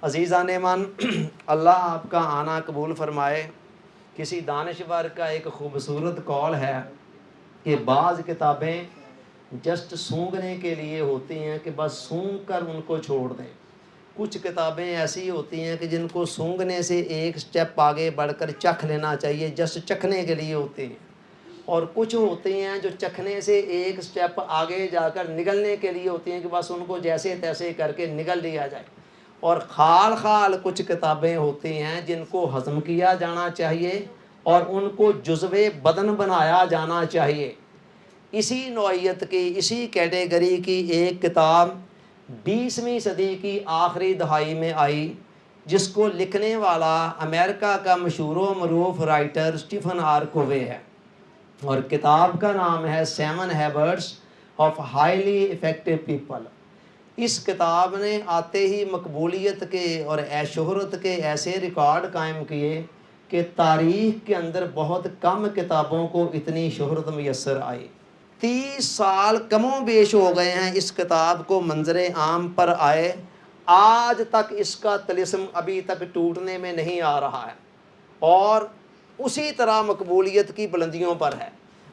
عزیزان من، اللہ آپ کا آنا قبول فرمائے۔ کسی دانشور کا ایک خوبصورت قول ہے کہ بعض کتابیں جسٹ سونگھنے کے لیے ہوتی ہیں کہ بس سونگھ کر ان کو چھوڑ دیں، کچھ کتابیں ایسی ہوتی ہیں کہ جن کو سونگھنے سے ایک سٹیپ آگے بڑھ کر چکھ لینا چاہیے، جسٹ چکھنے کے لیے ہوتی ہیں، اور کچھ ہوتی ہیں جو چکھنے سے ایک سٹیپ آگے جا کر نگلنے کے لیے ہوتی ہیں کہ بس ان کو جیسے تیسے کر کے نگل لیا جائے، اور خال خال کچھ کتابیں ہوتی ہیں جن کو ہضم کیا جانا چاہیے اور ان کو جزو بدن بنایا جانا چاہیے۔ اسی نوعیت کی، اسی کیٹیگری کی ایک کتاب 20ویں صدی کی آخری دہائی میں آئی، جس کو لکھنے والا امریکہ کا مشہور و معروف رائٹر اسٹیفن آر کووے ہے، اور کتاب کا نام ہے 7 habits of highly effective people. اس کتاب نے آتے ہی مقبولیت کے اور شہرت کے ایسے ریکارڈ قائم کیے کہ تاریخ کے اندر بہت کم کتابوں کو اتنی شہرت میسر آئی۔ 30 سال کم و بیش ہو گئے ہیں اس کتاب کو منظر عام پر آئے، آج تک اس کا طلسم ابھی تک ٹوٹنے میں نہیں آ رہا ہے، اور اسی طرح مقبولیت کی بلندیوں پر ہے۔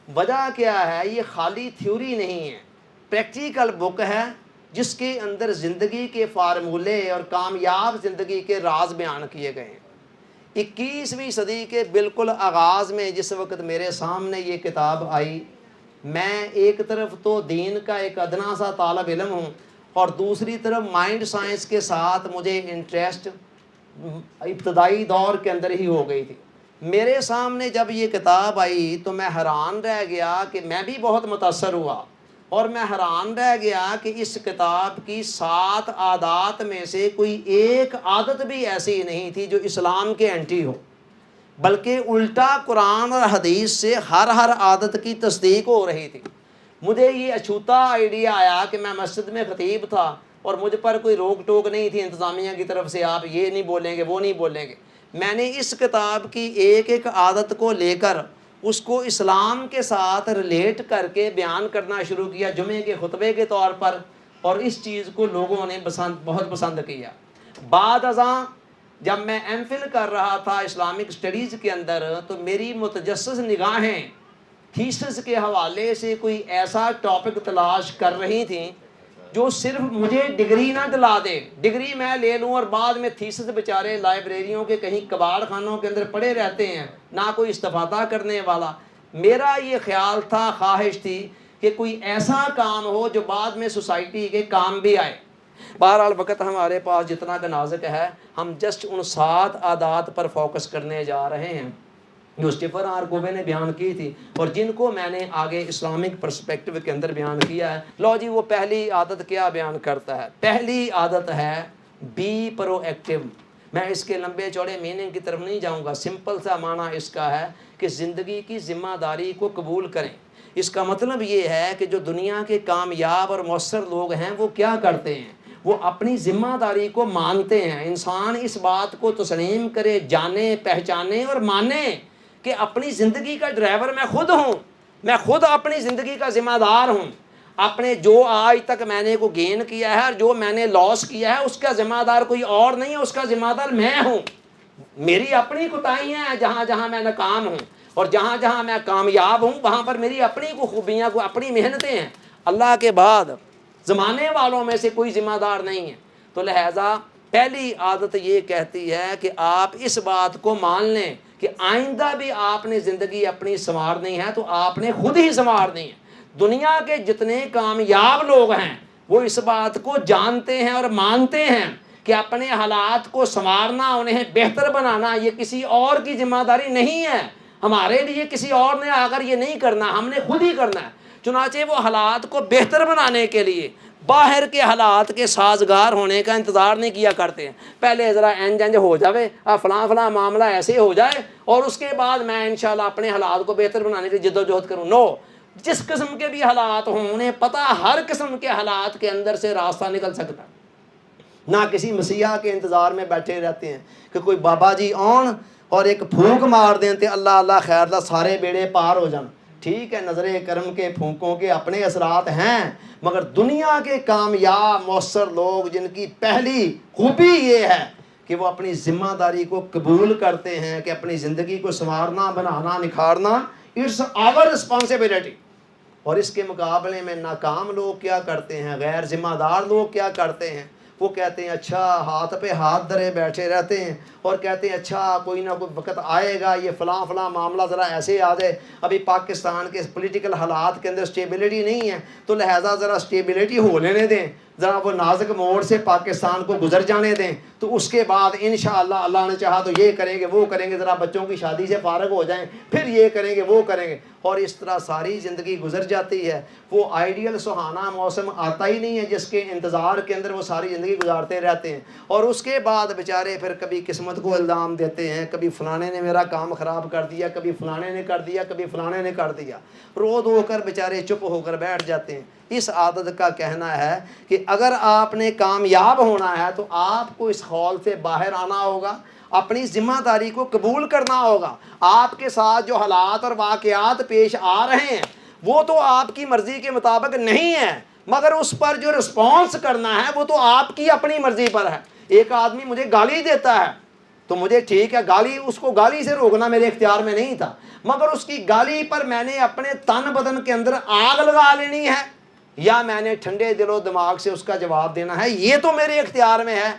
وجہ کیا ہے؟ یہ خالی تھیوری نہیں ہے، پریکٹیکل بک ہے جس کے اندر زندگی کے فارمولے اور کامیاب زندگی کے راز بیان کیے گئے ہیں۔ 21ویں صدی کے بالکل آغاز میں جس وقت میرے سامنے یہ کتاب آئی، میں ایک طرف تو دین کا ایک ادنا سا طالب علم ہوں، اور دوسری طرف مائنڈ سائنس کے ساتھ مجھے انٹرسٹ ابتدائی دور کے اندر ہی ہو گئی تھی۔ میرے سامنے جب یہ کتاب آئی تو میں حیران رہ گیا کہ میں بھی بہت متاثر ہوا، اور میں حیران رہ گیا کہ اس کتاب کی 7 عادات میں سے کوئی ایک عادت بھی ایسی نہیں تھی جو اسلام کے اینٹی ہو، بلکہ الٹا قرآن اور حدیث سے ہر عادت کی تصدیق ہو رہی تھی۔ مجھے یہ اچھوتا آئیڈیا آیا کہ میں مسجد میں خطیب تھا اور مجھ پر کوئی روک ٹوک نہیں تھی انتظامیہ کی طرف سے، آپ یہ نہیں بولیں گے، وہ نہیں بولیں گے۔ میں نے اس کتاب کی ایک ایک عادت کو لے کر اس کو اسلام کے ساتھ ریلیٹ کر کے بیان کرنا شروع کیا جمعے کے خطبے کے طور پر، اور اس چیز کو لوگوں نے بہت پسند کیا۔ بعد ازاں جب میں ایم فل کر رہا تھا اسلامک اسٹڈیز کے اندر، تو میری متجسس نگاہیں تھیسس کے حوالے سے کوئی ایسا ٹاپک تلاش کر رہی تھیں جو صرف مجھے ڈگری نہ دلا دے، ڈگری میں لے لوں اور بعد میں تھیسس بیچارے لائبریریوں کے کہیں کباڑ خانوں کے اندر پڑے رہتے ہیں، نہ کوئی استفادہ کرنے والا۔ میرا یہ خیال تھا، خواہش تھی کہ کوئی ایسا کام ہو جو بعد میں سوسائٹی کے کام بھی آئے۔ بہرحال وقت ہمارے پاس جتنا کا نازک ہے، ہم جسٹ ان 7 عادات پر فوکس کرنے جا رہے ہیں جو اسٹیفن آر کووے نے بیان کی تھی، اور جن کو میں نے آگے اسلامک پرسپیکٹو کے اندر بیان کیا ہے۔ لو جی، وہ پہلی عادت کیا بیان کرتا ہے؟ پہلی عادت ہے بی پرو ایکٹیو۔ میں اس کے لمبے چوڑے میننگ کی طرف نہیں جاؤں گا، سمپل سا معنی اس کا ہے کہ زندگی کی ذمہ داری کو قبول کریں۔ اس کا مطلب یہ ہے کہ جو دنیا کے کامیاب اور مؤثر لوگ ہیں وہ کیا کرتے ہیں؟ وہ اپنی ذمہ داری کو مانتے ہیں۔ انسان اس بات کو تسلیم کرے، جانے، پہچانے اور مانے کہ اپنی زندگی کا ڈرائیور میں خود ہوں، میں خود اپنی زندگی کا ذمہ دار ہوں۔ اپنے جو آج تک میں نے کو گین کیا ہے اور جو میں نے لاس کیا ہے، اس کا ذمہ دار کوئی اور نہیں ہے، اس کا ذمہ دار میں ہوں۔ میری اپنی کوتاہیاں ہیں جہاں جہاں میں ناکام ہوں، اور جہاں جہاں میں کامیاب ہوں وہاں پر میری اپنی کو خوبیاں، کو اپنی محنتیں ہیں۔ اللہ کے بعد زمانے والوں میں سے کوئی ذمہ دار نہیں ہے۔ تو لہٰذا پہلی عادت یہ کہتی ہے کہ آپ اس بات کو مان لیں کہ آئندہ بھی آپ نے زندگی اپنی سنوارنی ہے تو آپ نے خود ہی سنوارنی ہے۔ دنیا کے جتنے کامیاب لوگ ہیں وہ اس بات کو جانتے ہیں اور مانتے ہیں کہ اپنے حالات کو سنوارنا، انہیں بہتر بنانا، یہ کسی اور کی ذمہ داری نہیں ہے۔ ہمارے لیے کسی اور نے اگر یہ نہیں کرنا، ہم نے خود ہی کرنا ہے۔ چنانچہ وہ حالات کو بہتر بنانے کے لیے باہر کے حالات کے سازگار ہونے کا انتظار نہیں کیا کرتے ہیں۔ پہلے ذرا انج ہو جاوے، فلاں فلاں معاملہ ایسے ہو جائے، اور اس کے بعد میں انشاءاللہ اپنے حالات کو بہتر بنانے کی جد و جہد کروں۔ نو، جس قسم کے بھی حالات ہوں انہیں پتہ ہر قسم کے حالات کے اندر سے راستہ نکل سکتا ہے۔ نہ کسی مسیحا کے انتظار میں بیٹھے رہتے ہیں کہ کوئی بابا جی آن اور ایک پھونک مار دیں تے اللہ اللہ خیر دا سارے بیڑے پار ہو جان۔ ٹھیک ہے نظر کرم کے پھونکوں کے اپنے اثرات ہیں، مگر دنیا کے کامیاب مؤثر لوگ جن کی پہلی خوبی یہ ہے کہ وہ اپنی ذمہ داری کو قبول کرتے ہیں کہ اپنی زندگی کو سنوارنا، بنانا، نکھارنا اٹس آور رسپانسبلٹی۔ اور اس کے مقابلے میں ناکام لوگ کیا کرتے ہیں، غیر ذمہ دار لوگ کیا کرتے ہیں، وہ کہتے ہیں اچھا ہاتھ پہ ہاتھ دھرے بیٹھے رہتے ہیں اور کہتے ہیں اچھا کوئی نہ کوئی وقت آئے گا، یہ فلاں فلاں معاملہ ذرا ایسے آ جائے، ابھی پاکستان کے پولیٹیکل حالات کے اندر سٹیبلٹی نہیں ہے تو لہٰذا ذرا سٹیبلٹی ہو لینے دیں، ذرا وہ نازک موڑ سے پاکستان کو گزر جانے دیں، تو اس کے بعد انشاءاللہ اللہ نے چاہا تو یہ کریں گے وہ کریں گے، ذرا بچوں کی شادی سے فارغ ہو جائیں پھر یہ کریں گے وہ کریں گے، اور اس طرح ساری زندگی گزر جاتی ہے۔ وہ آئیڈیل سہانا موسم آتا ہی نہیں ہے جس کے انتظار کے اندر وہ ساری زندگی گزارتے رہتے ہیں، اور اس کے بعد بیچارے پھر کبھی قسمت کو الزام دیتے ہیں، کبھی فلانے نے میرا کام خراب کر دیا، کبھی فلانے نے کر دیا، کبھی فلانے نے کر دیا، رو دھو کر بیچارے چپ ہو کر بیٹھ جاتے ہیں۔ اس عادت کا کہنا ہے کہ اگر آپ نے کامیاب ہونا ہے تو آپ کو اس خول سے باہر آنا ہوگا، اپنی ذمہ داری کو قبول کرنا ہوگا۔ آپ کے ساتھ جو حالات اور واقعات پیش آ رہے ہیں وہ تو آپ کی مرضی کے مطابق نہیں ہے، مگر اس پر جو رسپانس کرنا ہے وہ تو آپ کی اپنی مرضی پر ہے۔ ایک آدمی مجھے گالی دیتا ہے تو مجھے ٹھیک ہے، گالی اس کو گالی سے روکنا میرے اختیار میں نہیں تھا، مگر اس کی گالی پر میں نے اپنے تن بدن کے اندر آگ لگا لینی ہے یا میں نے ٹھنڈے دل و دماغ سے اس کا جواب دینا ہے، یہ تو میرے اختیار میں ہے۔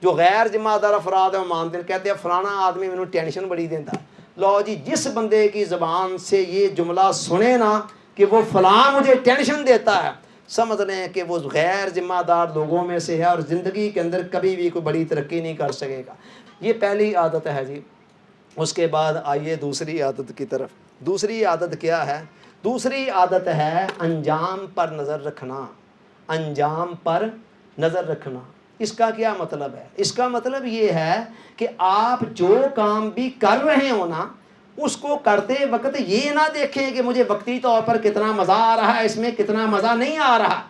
جو غیر ذمہ دار افراد ہیں مانتے ہیں، کہتے ہیں فلانا آدمی مجھے ٹینشن بڑی دیتا ہے۔ لو جی، جس بندے کی زبان سے یہ جملہ سنے نا کہ وہ فلاں مجھے ٹینشن دیتا ہے، سمجھ لیں کہ وہ غیر ذمہ دار لوگوں میں سے ہے اور زندگی کے اندر کبھی بھی کوئی بڑی ترقی نہیں کر سکے گا۔ یہ پہلی عادت ہے جی۔ اس کے بعد آئیے دوسری عادت کی طرف۔ دوسری عادت کیا ہے؟ دوسری عادت ہے انجام پر نظر رکھنا۔ انجام پر نظر رکھنا، اس کا کیا مطلب ہے؟ اس کا مطلب یہ ہے کہ آپ جو کام بھی کر رہے ہو نا، اس کو کرتے وقت یہ نہ دیکھیں کہ مجھے وقتی طور پر کتنا مزہ آ رہا ہے، اس میں کتنا مزہ نہیں آ رہا،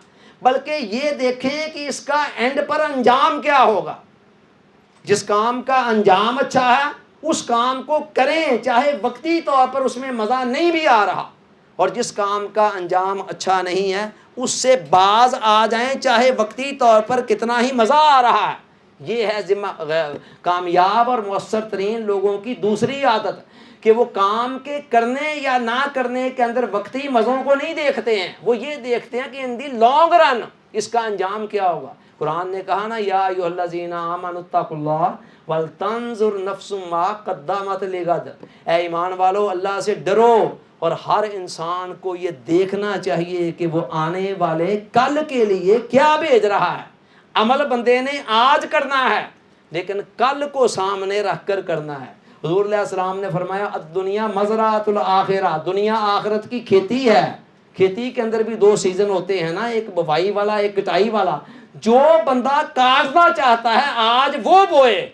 بلکہ یہ دیکھیں کہ اس کا اینڈ پر انجام کیا ہوگا۔ جس کام کا انجام اچھا ہے اس کام کو کریں، چاہے وقتی طور پر اس میں مزہ نہیں بھی آ رہا، اور جس کام کا انجام اچھا نہیں ہے اس سے باز آ جائیں، چاہے وقتی طور پر کتنا ہی مزہ آ رہا ہے۔ یہ ہے کامیاب اور مؤثر ترین لوگوں کی دوسری عادت، کہ وہ کام کے کرنے یا نہ کرنے کے اندر وقتی مزوں کو نہیں دیکھتے ہیں، وہ یہ دیکھتے ہیں کہ ان دی لانگ رن اس کا انجام کیا ہوگا۔ قرآن نے کہا نا، یا ایھا الذین آمنوا اتقوا اللہ ولتنظر نفس ما قدمت لغد، اے ایمان والو اللہ سے ڈرو، اور ہر انسان کو یہ دیکھنا چاہیے کہ وہ آنے والے کل کے لیے کیا بھیج رہا ہے۔ عمل بندے نے آج کرنا ہے لیکن کل کو سامنے رکھ کر کرنا ہے۔ حضور علیہ السلام نے فرمایا الدنیا مزرعۃ الاخرہ، دنیا آخرت کی کھیتی ہے۔ کھیتی کے اندر بھی دو سیزن ہوتے ہیں نا، ایک بوائی والا ایک کٹائی والا۔ جو بندہ کاٹنا چاہتا ہے آج وہ بوئے،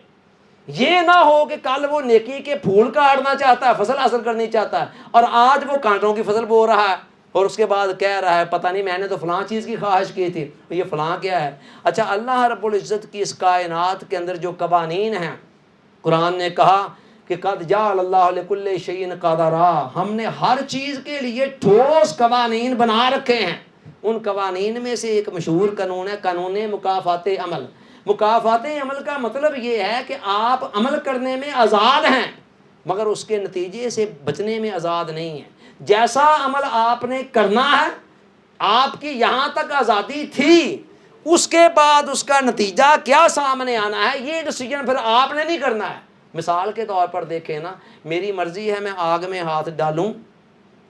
یہ نہ ہو کہ کل وہ نیکی کے پھول کاٹنا چاہتا ہے، فصل حاصل کرنی چاہتا ہے، اور آج وہ کانٹوں کی فصل بو رہا ہے اور اس کے بعد کہہ رہا ہے پتہ نہیں میں نے تو فلاں چیز کی خواہش کی تھی، یہ فلاں کیا ہے۔ اچھا، اللہ رب العزت کی اس کائنات کے اندر جو قوانین ہیں، قرآن نے کہا کہ قد جعل اللہ لکل شیء قدرا، ہم نے ہر چیز کے لیے ٹھوس قوانین بنا رکھے ہیں۔ ان قوانین میں سے ایک مشہور قانون ہے قانون مکافات عمل۔ مکافات عمل کا مطلب یہ ہے کہ آپ عمل کرنے میں آزاد ہیں مگر اس کے نتیجے سے بچنے میں آزاد نہیں ہیں۔ جیسا عمل آپ نے کرنا ہے، آپ کی یہاں تک آزادی تھی، اس کے بعد اس کا نتیجہ کیا سامنے آنا ہے یہ ڈیسیجن پھر آپ نے نہیں کرنا ہے۔ مثال کے طور پر دیکھیں نا، میری مرضی ہے میں آگ میں ہاتھ ڈالوں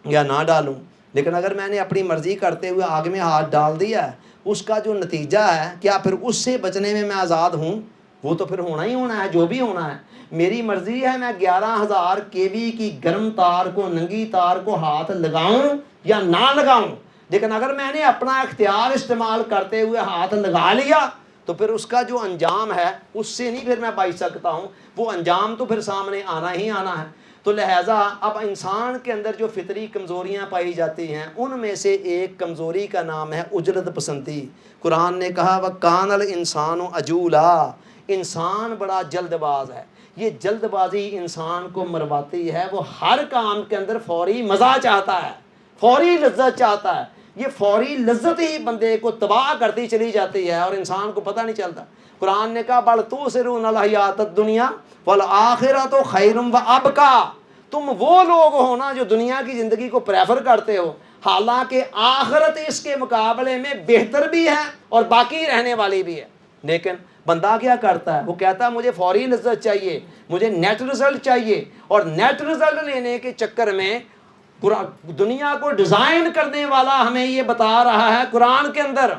یا نہ ڈالوں، لیکن اگر میں نے اپنی مرضی کرتے ہوئے آگ میں ہاتھ ڈال دیا ہے، اس کا جو نتیجہ ہے کیا پھر اس سے بچنے میں آزاد ہوں؟ وہ تو پھر ہونا ہی ہونا ہے جو بھی ہونا ہے۔ میری مرضی ہے میں 11,000 kV کی گرم تار کو، ننگی تار کو ہاتھ لگاؤں یا نہ لگاؤں، لیکن اگر میں نے اپنا اختیار استعمال کرتے ہوئے ہاتھ لگا لیا تو پھر اس کا جو انجام ہے اس سے نہیں پھر میں بچ سکتا ہوں، وہ انجام تو پھر سامنے آنا ہی آنا ہے۔ تو لہٰذا اب انسان کے اندر جو فطری کمزوریاں پائی جاتی ہیں ان میں سے ایک کمزوری کا نام ہے عجلت پسندی۔ قرآن نے کہا وَكَانَ الْإِنسَانُ عَجُولًا، انسان بڑا جلد باز ہے۔ یہ جلد بازی انسان کو مرواتی ہے، وہ ہر کام کے اندر فوری مزہ چاہتا ہے۔ فوری لذت چاہتا ہے. یہ فوری لذت ہی بندے کو تباہ کرتی چلی جاتی ہے اور انسان کو پتہ نہیں چلتا. قرآن نے کہا بل تؤثرون الحیات الدنیا والآخرۃ خیر وابقیٰ. تم وہ لوگ ہو نا جو دنیا کی زندگی کو پریفر کرتے ہو، حالانکہ آخرت اس کے مقابلے میں بہتر بھی ہے اور باقی رہنے والی بھی ہے. لیکن بندہ کیا کرتا ہے؟ وہ کہتا ہے مجھے فوری لذت چاہیے، مجھے نیٹ رزلٹ چاہیے، اور نیٹ رزلٹ لینے کے چکر میں دنیا کو ڈیزائن کرنے والا ہمیں یہ بتا رہا ہے قرآن کے اندر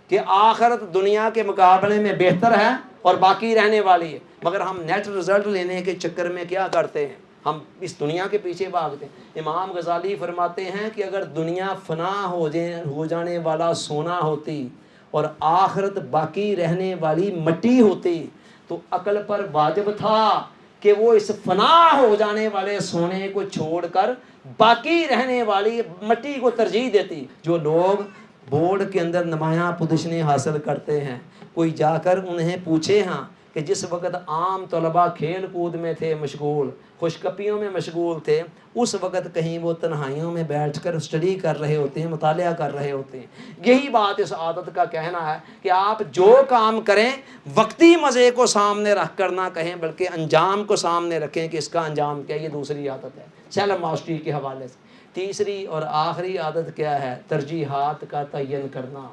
کہ آخرت دنیا کے مقابلے میں بہتر ہے اور باقی رہنے والی ہے. مگر ہم نیٹ رزلٹ لینے کے چکر میں کیا کرتے ہیں؟ ہم اس دنیا کے پیچھے بھاگتے ہیں. امام غزالی فرماتے ہیں کہ اگر دنیا فنا ہو جانے والا سونا ہوتی اور آخرت باقی رہنے والی مٹی ہوتی تو عقل پر واجب تھا کہ وہ اس فنا ہو جانے والے سونے کو چھوڑ کر باقی رہنے والی مٹی کو ترجیح دیتی. جو لوگ بورڈ کے اندر نمایاں پوزیشنیں حاصل کرتے ہیں، کوئی جا کر انہیں پوچھے ہاں کہ جس وقت عام طلباء کھیل کود میں تھے مشغول، خوشکپیوں میں مشغول تھے، اس وقت کہیں وہ تنہائیوں میں بیٹھ کر اسٹڈی کر رہے ہوتے ہیں، مطالعہ کر رہے ہوتے ہیں. یہی بات اس عادت کا کہنا ہے کہ آپ جو کام کریں وقتی مزے کو سامنے رکھ کر نہ کہیں بلکہ انجام کو سامنے رکھیں کہ اس کا انجام کیا. یہ دوسری عادت ہے سیلف ماسٹری کے حوالے سے. تیسری اور آخری عادت کیا ہے؟ ترجیحات کا تعین کرنا.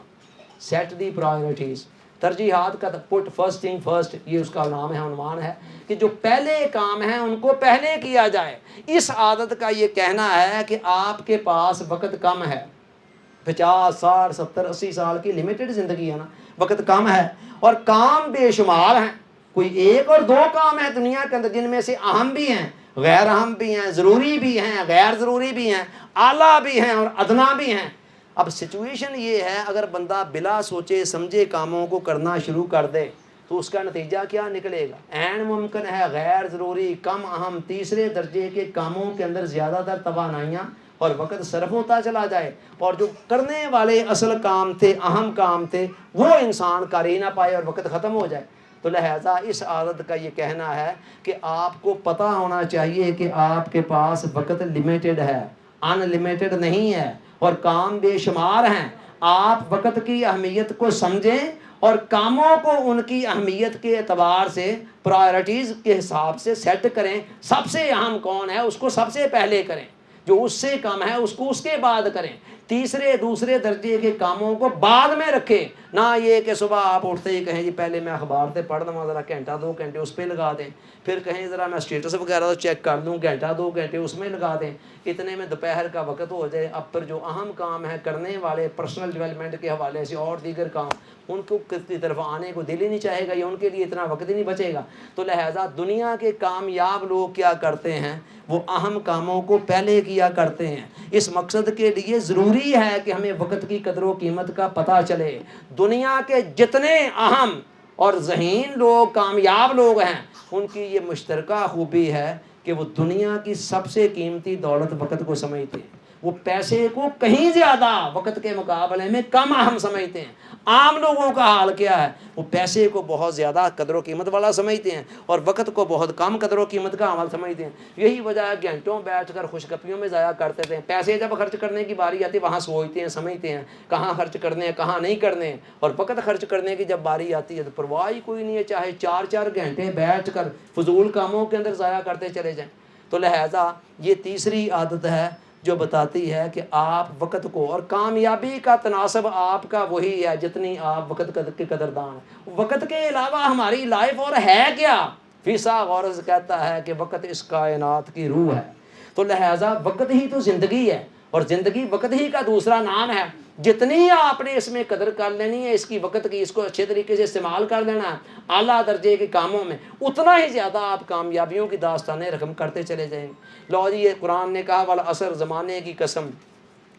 سیٹ دی پرائیورٹیز. ترجیحات کا پٹ فرسٹ تھنگ فرسٹ، یہ اس کا نام ہے، عنوان ہے کہ جو پہلے کام ہیں ان کو پہلے کیا جائے. اس عادت کا یہ کہنا ہے کہ آپ کے پاس وقت کم ہے، 50 60 70 80 سال کی لمیٹڈ زندگی ہے نا، وقت کم ہے اور کام بے شمار ہیں. کوئی ایک اور دو کام ہیں دنیا کے اندر جن میں سے اہم بھی ہیں، غیر اہم بھی ہیں، ضروری بھی ہیں، غیر ضروری بھی ہیں، اعلیٰ بھی ہیں اور ادنا بھی ہیں. اب سچویشن یہ ہے اگر بندہ بلا سوچے سمجھے کاموں کو کرنا شروع کر دے تو اس کا نتیجہ کیا نکلے گا؟ عین ممکن ہے غیر ضروری، کم اہم، تیسرے درجے کے کاموں کے اندر زیادہ تر توانائیاں اور وقت صرف ہوتا چلا جائے اور جو کرنے والے اصل کام تھے، اہم کام تھے، وہ انسان کر ہی نہ پائے اور وقت ختم ہو جائے. تو لہٰذا اس عادت کا یہ کہنا ہے کہ آپ کو پتہ ہونا چاہیے کہ آپ کے پاس وقت لمیٹڈ ہے، ان لمیٹڈ نہیں ہے اور کام بے شمار ہیں. آپ وقت کی اہمیت کو سمجھیں اور کاموں کو ان کی اہمیت کے اعتبار سے پرائرٹیز کے حساب سے سیٹ کریں. سب سے اہم کون ہے اس کو سب سے پہلے کریں، جو اس سے کم ہے اس کو اس کے بعد کریں. تیسرے دوسرے درجے کے کاموں کو بعد میں رکھیں. نہ یہ کہ صبح آپ اٹھتے ہی کہیں جی پہلے میں اخبار سے پڑھ لوں، ذرا گھنٹہ 2 گھنٹے اس پہ لگا دیں، پھر کہیں ذرا میں اسٹیٹس وغیرہ تو چیک کر لوں، گھنٹہ 2 گھنٹے اس میں لگا دیں. اتنے میں دوپہر کا وقت ہو جائے. اب پر جو اہم کام ہے کرنے والے پرسنل ڈیولپمنٹ کے حوالے سے اور دیگر کام، ان کو کی طرف آنے کو دل ہی نہیں چاہے گا یا ان کے لیے اتنا وقت ہی نہیں بچے گا. تو لہٰذا دنیا کے کامیاب لوگ کیا کرتے ہیں؟ وہ اہم کاموں کو پہلے کیا کرتے ہیں. اس مقصد کے لیے ضروری ہے کہ ہمیں وقت کی قدر و قیمت کا پتہ چلے. دنیا کے جتنے اہم اور ذہین لوگ کامیاب لوگ ہیں ان کی یہ مشترکہ خوبی ہے کہ وہ دنیا کی سب سے قیمتی دولت وقت کو سمجھتے ہیں. وہ پیسے کو کہیں زیادہ وقت کے مقابلے میں کم اہم سمجھتے ہیں. عام لوگوں کا حال کیا ہے؟ وہ پیسے کو بہت زیادہ قدر و قیمت والا سمجھتے ہیں اور وقت کو بہت کم قدر و قیمت کا عمل سمجھتے ہیں. یہی وجہ ہے گھنٹوں بیٹھ کر خوشگپیوں میں ضائع کرتے تھے. پیسے جب خرچ کرنے کی باری آتی وہاں سوچتے ہیں، سمجھتے ہیں کہاں خرچ کرنے ہیں کہاں نہیں کرنے ہیں. اور وقت خرچ کرنے کی جب باری آتی ہے تو پرواہ ہی کوئی نہیں ہے، چاہے 4 گھنٹے بیٹھ کر فضول کاموں کے اندر ضائع کرتے چلے جائیں. تو لہٰذا یہ تیسری عادت ہے جو بتاتی ہے کہ آپ وقت کو، اور کامیابی کا تناسب آپ کا وہی ہے جتنی آپ وقت کے قدردان ہیں. وقت کے علاوہ ہماری لائف اور ہے کیا؟ فیسا غورز کہتا ہے کہ وقت اس کائنات کی روح ہے. تو لہٰذا وقت ہی تو زندگی ہے اور زندگی وقت ہی کا دوسرا نام ہے. جتنی آپ نے اس میں قدر کر لینی ہے اس کی، وقت کی، اس کو اچھے طریقے سے استعمال کر لینا ہے اعلیٰ درجے کے کاموں میں، اتنا ہی زیادہ آپ کامیابیوں کی داستانیں رقم کرتے چلے جائیں گے. لو جی یہ قرآن نے کہا والعصر، زمانے کی قسم،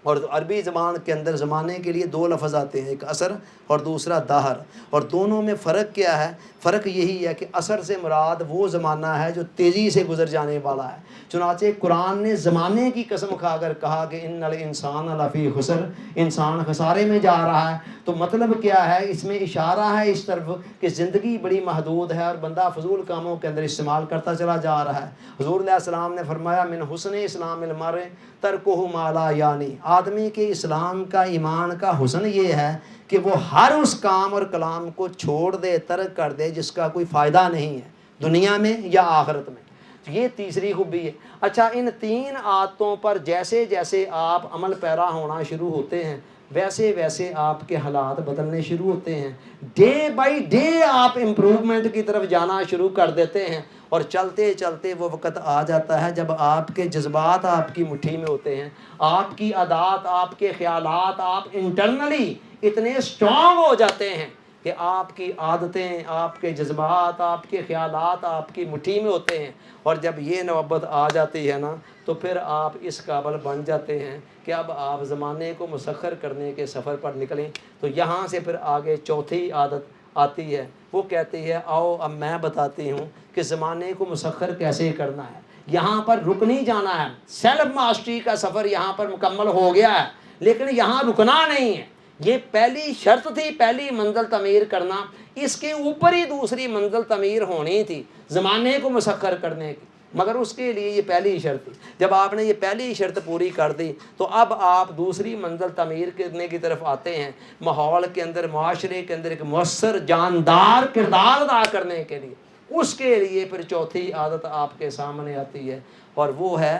اور عربی زبان کے اندر زمانے کے لیے دو لفظ آتے ہیں، ایک عصر اور دوسرا دہر، اور دونوں میں فرق کیا ہے؟ فرق یہی ہے کہ عصر سے مراد وہ زمانہ ہے جو تیزی سے گزر جانے والا ہے۔ چنانچہ قرآن نے زمانے کی قسم کھا کر کہا کہ ان الانسان لفی خسر، انسان خسارے میں جا رہا ہے۔ تو مطلب کیا ہے؟ اس میں اشارہ ہے اس طرف کہ زندگی بڑی محدود ہے اور بندہ فضول کاموں کے اندر استعمال کرتا چلا جا رہا ہے۔ حضور علیہ السلام نے فرمایا من حسن اسلام المرء ترکہ ما لا یعنی، آدمی کے اسلام کا، ایمان کا حسن یہ ہے کہ وہ ہر اس کام اور کلام کو چھوڑ دے، ترک کر دے جس کا کوئی فائدہ نہیں ہے دنیا میں یا آخرت میں۔ یہ تیسری خوبی ہے۔ اچھا، ان تین عادتوں پر جیسے جیسے آپ عمل پیرا ہونا شروع ہوتے ہیں ویسے ویسے آپ کے حالات بدلنے شروع ہوتے ہیں، ڈے بائی ڈے آپ امپروومنٹ کی طرف جانا شروع کر دیتے ہیں، اور چلتے چلتے وہ وقت آ جاتا ہے جب آپ کے جذبات آپ کی مٹھی میں ہوتے ہیں، آپ کی عادات، آپ کے خیالات، آپ انٹرنلی اتنے اسٹرانگ ہو جاتے ہیں کہ آپ کی عادتیں، آپ کے جذبات، آپ کے خیالات آپ کی مٹھی میں ہوتے ہیں۔ اور جب یہ نوبت آ جاتی ہے نا تو پھر آپ اس قابل بن جاتے ہیں کہ اب آپ زمانے کو مسخر کرنے کے سفر پر نکلیں۔ تو یہاں سے پھر آگے چوتھی عادت آتی ہے، وہ کہتی ہے آؤ اب میں بتاتی ہوں کہ زمانے کو مسخر کیسے کرنا ہے۔ یہاں پر رک نہیں جانا ہے، سیلف ماسٹری کا سفر یہاں پر مکمل ہو گیا ہے، لیکن یہاں رکنا نہیں ہے۔ یہ پہلی شرط تھی، پہلی منزل تعمیر کرنا، اس کے اوپر ہی دوسری منزل تعمیر ہونی تھی زمانے کو مسخر کرنے کی، مگر اس کے لیے یہ پہلی شرط تھی۔ جب آپ نے یہ پہلی شرط پوری کر دی تو اب آپ دوسری منزل تعمیر کرنے کی طرف آتے ہیں، ماحول کے اندر، معاشرے کے اندر ایک مؤثر جاندار کردار ادا کرنے کے لیے۔ اس کے لیے پھر چوتھی عادت آپ کے سامنے آتی ہے، اور وہ ہے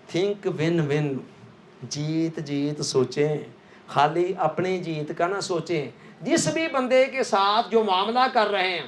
تھنک ون ون، جیت جیت سوچیں، خالی اپنی جیت کا نہ سوچیں۔ جس بھی بندے کے ساتھ جو معاملہ کر رہے ہیں،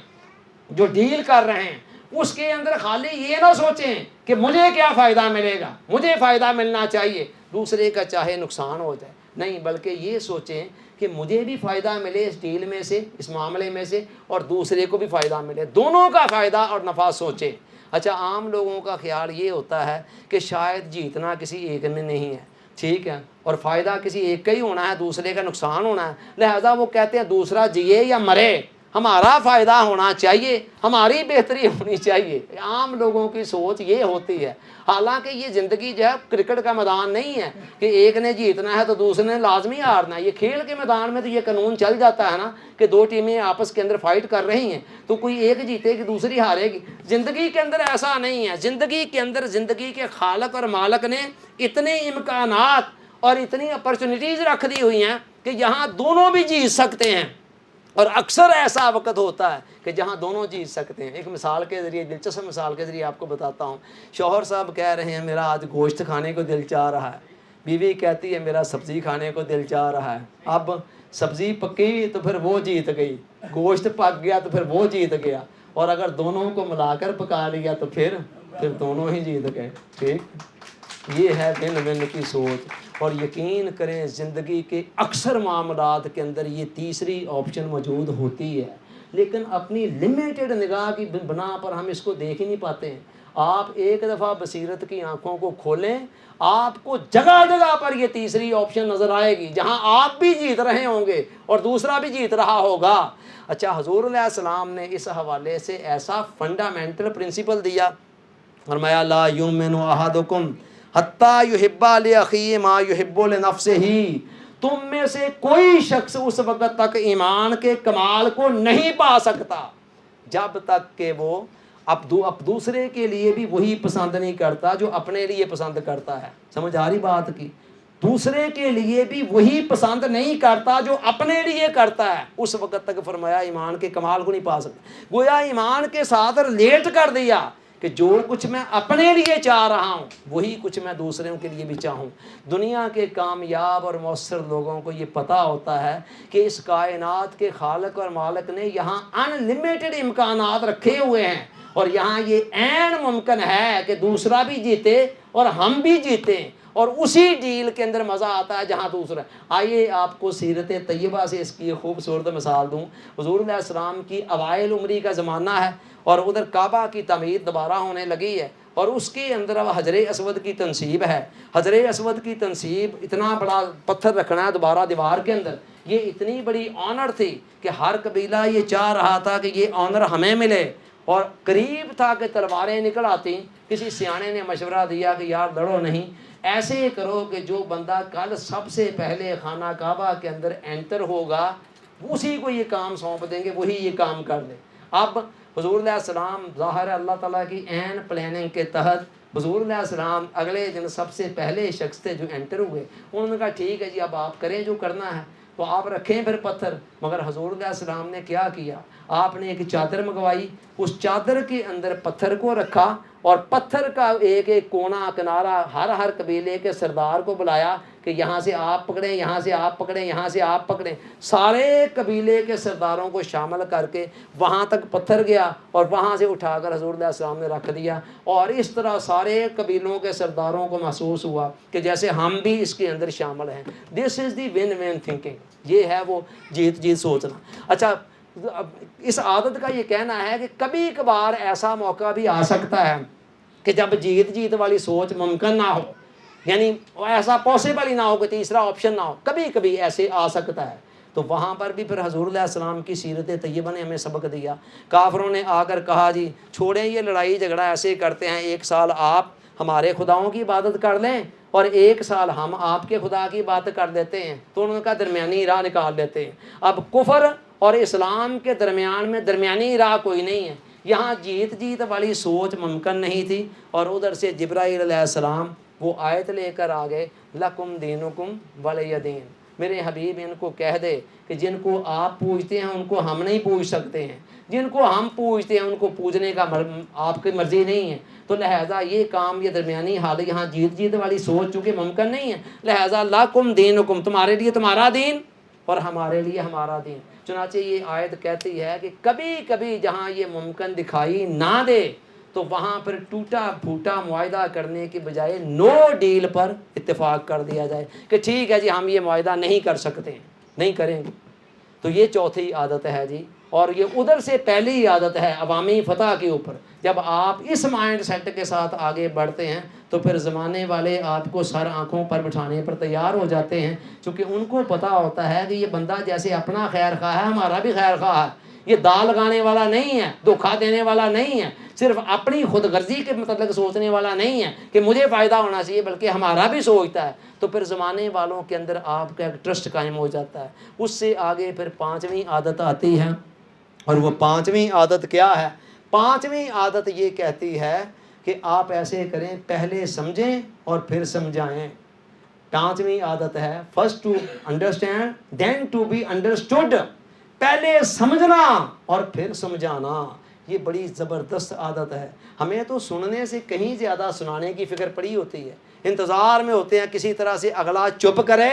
جو ڈیل کر رہے ہیں، اس کے اندر خالی یہ نہ سوچیں کہ مجھے کیا فائدہ ملے گا، مجھے فائدہ ملنا چاہیے، دوسرے کا چاہے نقصان ہو جائے، نہیں، بلکہ یہ سوچیں کہ مجھے بھی فائدہ ملے اس ڈیل میں سے، اس معاملے میں سے، اور دوسرے کو بھی فائدہ ملے، دونوں کا فائدہ اور نفع سوچیں۔ اچھا، عام لوگوں کا خیال یہ ہوتا ہے کہ شاید جیتنا کسی ایک میں نہیں ہے، ٹھیک ہے، اور فائدہ کسی ایک کا ہی ہونا ہے، دوسرے کا نقصان ہونا ہے، لہذا وہ کہتے ہیں دوسرا جیے یا مرے، ہمارا فائدہ ہونا چاہیے، ہماری بہتری ہونی چاہیے۔ عام لوگوں کی سوچ یہ ہوتی ہے، حالانکہ یہ زندگی جو ہے کرکٹ کا میدان نہیں ہے کہ ایک نے جیتنا ہے تو دوسرے نے لازمی ہارنا ہے۔ یہ کھیل کے میدان میں تو یہ قانون چل جاتا ہے نا کہ دو ٹیمیں آپس کے اندر فائٹ کر رہی ہیں تو کوئی ایک جیتے گی دوسری ہارے گی۔ زندگی کے اندر ایسا نہیں ہے، زندگی کے اندر زندگی کے خالق اور مالک نے اتنے امکانات اور اتنی اپرچونیٹیز رکھ دی ہوئی ہیں کہ یہاں دونوں بھی جیت سکتے ہیں، اور اکثر ایسا وقت ہوتا ہے کہ جہاں دونوں جیت سکتے ہیں۔ ایک مثال کے ذریعے، دلچسپ مثال کے ذریعے آپ کو بتاتا ہوں۔ شوہر صاحب کہہ رہے ہیں میرا آج گوشت کھانے کو دل چاہ رہا ہے، بیوی کہتی ہے میرا سبزی کھانے کو دل چاہ رہا ہے۔ اب سبزی پکی تو پھر وہ جیت گئی، گوشت پک گیا تو پھر وہ جیت گیا، اور اگر دونوں کو ملا کر پکا لیا تو پھر دونوں ہی جیت گئے۔ ٹھیک، یہ ہے ون ون کی سوچ۔ اور یقین کریں زندگی کے اکثر معاملات کے اندر یہ تیسری آپشن موجود ہوتی ہے، لیکن اپنی لمیٹڈ نگاہ کی بنا پر ہم اس کو دیکھ ہی نہیں پاتے ہیں۔ آپ ایک دفعہ بصیرت کی آنکھوں کو کھولیں، آپ کو جگہ جگہ پر یہ تیسری آپشن نظر آئے گی جہاں آپ بھی جیت رہے ہوں گے اور دوسرا بھی جیت رہا ہوگا۔ اچھا، حضور علیہ السلام نے اس حوالے سے ایسا فنڈامنٹل پرنسپل دیا، فرمایا لا یؤمن احدکم حتی یحب لاخیہ ما یحب لنفسہ، تم میں سے کوئی شخص اس وقت تک ایمان کے کمال کو نہیں پا سکتا جب تک کہ وہ اب دوسرے کے لیے بھی وہی پسند نہیں کرتا جو اپنے لیے پسند کرتا ہے۔ سمجھ آ رہی بات کی؟ دوسرے کے لیے بھی وہی پسند نہیں کرتا جو اپنے لیے کرتا ہے، اس وقت تک فرمایا ایمان کے کمال کو نہیں پا سکتا۔ گویا ایمان کے ساتھ ریلیٹ کر دیا کہ جو کچھ میں اپنے لیے چاہ رہا ہوں وہی کچھ میں دوسروں کے لیے بھی چاہوں۔ دنیا کے کامیاب اور مؤثر لوگوں کو یہ پتہ ہوتا ہے کہ اس کائنات کے خالق اور مالک نے یہاں ان لمیٹڈ امکانات رکھے ہوئے ہیں، اور یہاں یہ عین ممکن ہے کہ دوسرا بھی جیتے اور ہم بھی جیتیں، اور اسی ڈیل کے اندر مزہ آتا ہے جہاں دوسرا۔ آئیے آپ کو سیرت طیبہ سے اس کی خوبصورت مثال دوں۔ حضور علیہ السلام کی اوائل عمری کا زمانہ ہے، اور ادھر کعبہ کی تعمیر دوبارہ ہونے لگی ہے، اور اس کے اندر اب حجر اسود کی تنصیب ہے. حجر اسود کی تنصیب اتنا بڑا پتھر رکھنا ہے دوبارہ دیوار کے اندر, یہ اتنی بڑی آنر تھی کہ ہر قبیلہ یہ چاہ رہا تھا کہ یہ آنر ہمیں ملے, اور قریب تھا کہ تلواریں نکل آتی. کسی سیانے نے مشورہ دیا کہ یار لڑو نہیں, ایسے کرو کہ جو بندہ کل سب سے پہلے خانہ کعبہ کے اندر انٹر ہوگا اسی کو یہ کام سونپ دیں گے, وہی یہ کام کر دے. اب حضور علیہ السلام ظاہر ہے اللہ تعالیٰ کی عین پلاننگ کے تحت حضور علیہ السلام اگلے دن سب سے پہلے شخص تھے جو انٹر ہوئے. انہوں نے کہا ٹھیک ہے جی اب آپ کریں جو کرنا ہے, تو آپ رکھیں پھر پتھر. مگر حضور علیہ السلام نے کیا کیا, آپ نے ایک چادر منگوائی, اس چادر کے اندر پتھر کو رکھا, اور پتھر کا ایک ایک کونا کنارہ ہر قبیلے کے سردار کو بلایا کہ یہاں سے آپ پکڑیں, یہاں سے آپ پکڑیں, یہاں سے آپ پکڑیں. سارے قبیلے کے سرداروں کو شامل کر کے وہاں تک پتھر گیا, اور وہاں سے اٹھا کر حضور علیہ السلام نے رکھ دیا. اور اس طرح سارے قبیلوں کے سرداروں کو محسوس ہوا کہ جیسے ہم بھی اس کے اندر شامل ہیں. دس از دی ون وین تھنکنگ, یہ ہے وہ جیت جیت سوچنا. اچھا, اس عادت کا یہ کہنا ہے کہ کبھی کبھار ایسا موقع بھی آ سکتا ہے کہ جب جیت جیت والی سوچ ممکن نہ ہو, یعنی ایسا پاسبل ہی نہ ہو کہ تیسرا آپشن نہ ہو, کبھی کبھی ایسے آ سکتا ہے. تو وہاں پر بھی پھر حضور علیہ السلام کی سیرت طیبہ نے ہمیں سبق دیا. کافروں نے آ کر کہا جی چھوڑیں یہ لڑائی جھگڑا, ایسے کرتے ہیں 1 سال آپ ہمارے خداؤں کی عبادت کر لیں اور 1 سال ہم آپ کے خدا کی عبادت کر دیتے ہیں. تو انہوں نے کہا درمیانی راہ نکال لیتے ہیں. اب کفر اور اسلام کے درمیان میں درمیانی راہ کوئی نہیں ہے. یہاں جیت جیت والی سوچ ممکن نہیں تھی, اور ادھر سے جبرائیل علیہ السلام وہ آیت لے کر آ گئے, لکم دینکم ولی دین. میرے حبیب ان کو کہہ دے کہ جن کو آپ پوجتے ہیں ان کو ہم نہیں پوج سکتے ہیں, جن کو ہم پوجتے ہیں ان کو پوجنے کا آپ کی مرضی نہیں ہے. تو لہٰذا یہ کام, یہ درمیانی حال, یہاں جیت جیت والی سوچ چونکہ ممکن نہیں ہے, لہٰذا لکم دینکم, تمہارے لیے تمہارا دین اور ہمارے لیے ہمارا دین. چنانچہ یہ آیت کہتی ہے کہ کبھی کبھی جہاں یہ ممکن دکھائی نہ دے تو وہاں پر ٹوٹا پھوٹا معاہدہ کرنے کے بجائے نو ڈیل پر اتفاق کر دیا جائے کہ ٹھیک ہے جی ہم یہ معاہدہ نہیں کر سکتے, نہیں کریں گے. تو یہ چوتھی عادت ہے جی, اور یہ ادھر سے پہلی عادت ہے عوامی فتح کے اوپر. جب آپ اس مائنڈ سیٹ کے ساتھ آگے بڑھتے ہیں تو پھر زمانے والے آپ کو سر آنکھوں پر بٹھانے پر تیار ہو جاتے ہیں, چونکہ ان کو پتہ ہوتا ہے کہ یہ بندہ جیسے اپنا خیر خواہ ہے ہمارا بھی خیر خواہ ہے, یہ دال لگانے والا نہیں ہے, دھوکہ دینے والا نہیں ہے, صرف اپنی خود غرضی کے متعلق سوچنے والا نہیں ہے کہ مجھے فائدہ ہونا چاہیے, بلکہ ہمارا بھی سوچتا ہے. تو پھر زمانے والوں کے اندر آپ کا ایک ٹرسٹ قائم ہو جاتا ہے. اس سے آگے پھر 5ویں عادت آتی ہے, اور وہ 5ویں عادت کیا ہے؟ 5ویں عادت یہ کہتی ہے کہ آپ ایسے کریں, پہلے سمجھیں اور پھر سمجھائیں. 5ویں عادت ہے first to understand then to be understood, پہلے سمجھنا اور پھر سمجھانا. یہ بڑی زبردست عادت ہے. ہمیں تو سننے سے کہیں زیادہ سنانے کی فکر پڑی ہوتی ہے, انتظار میں ہوتے ہیں کسی طرح سے اگلا چپ کرے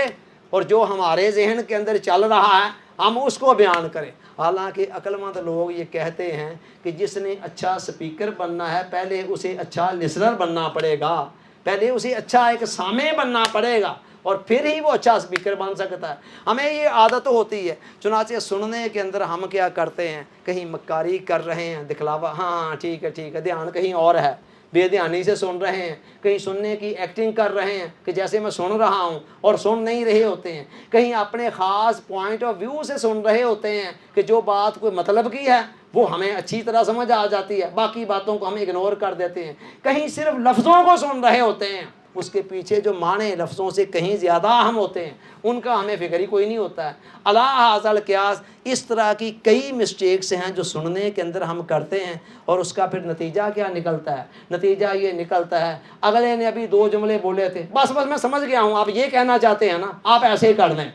اور جو ہمارے ذہن کے اندر چل رہا ہے ہم اس کو بیان کریں. حالانکہ عقل مند لوگ یہ کہتے ہیں کہ جس نے اچھا سپیکر بننا ہے پہلے اسے اچھا لسنر بننا پڑے گا, پہلے اسے اچھا ایک سامع بننا پڑے گا, اور پھر ہی وہ اچھا سپیکر بن سکتا ہے. ہمیں یہ عادت ہوتی ہے. چنانچہ سننے کے اندر ہم کیا کرتے ہیں, کہیں مکاری کر رہے ہیں, دکھلاوا, ہاں ٹھیک ہے, دھیان کہیں اور ہے, بے دھیانی سے سن رہے ہیں, کہیں سننے کی ایکٹنگ کر رہے ہیں کہ جیسے میں سن رہا ہوں اور سن نہیں رہے ہوتے ہیں, کہیں اپنے خاص پوائنٹ آف ویو سے سن رہے ہوتے ہیں کہ جو بات کوئی مطلب کی ہے وہ ہمیں اچھی طرح سمجھ آ جاتی ہے, باقی باتوں کو ہم اگنور کر دیتے ہیں, کہیں صرف لفظوں کو سن رہے ہوتے ہیں, اس کے پیچھے جو معنی لفظوں سے کہیں زیادہ اہم ہوتے ہیں ان کا ہمیں فکر ہی کوئی نہیں ہوتا ہے. الا ھذا القیاس, اس طرح کی کئی مسٹیکس ہیں جو سننے کے اندر ہم کرتے ہیں, اور اس کا پھر نتیجہ کیا نکلتا ہے؟ نتیجہ یہ نکلتا ہے اگلے نے ابھی 2 جملے بولے تھے, بس میں سمجھ گیا ہوں آپ یہ کہنا چاہتے ہیں نا, آپ ایسے ہی کر دیں,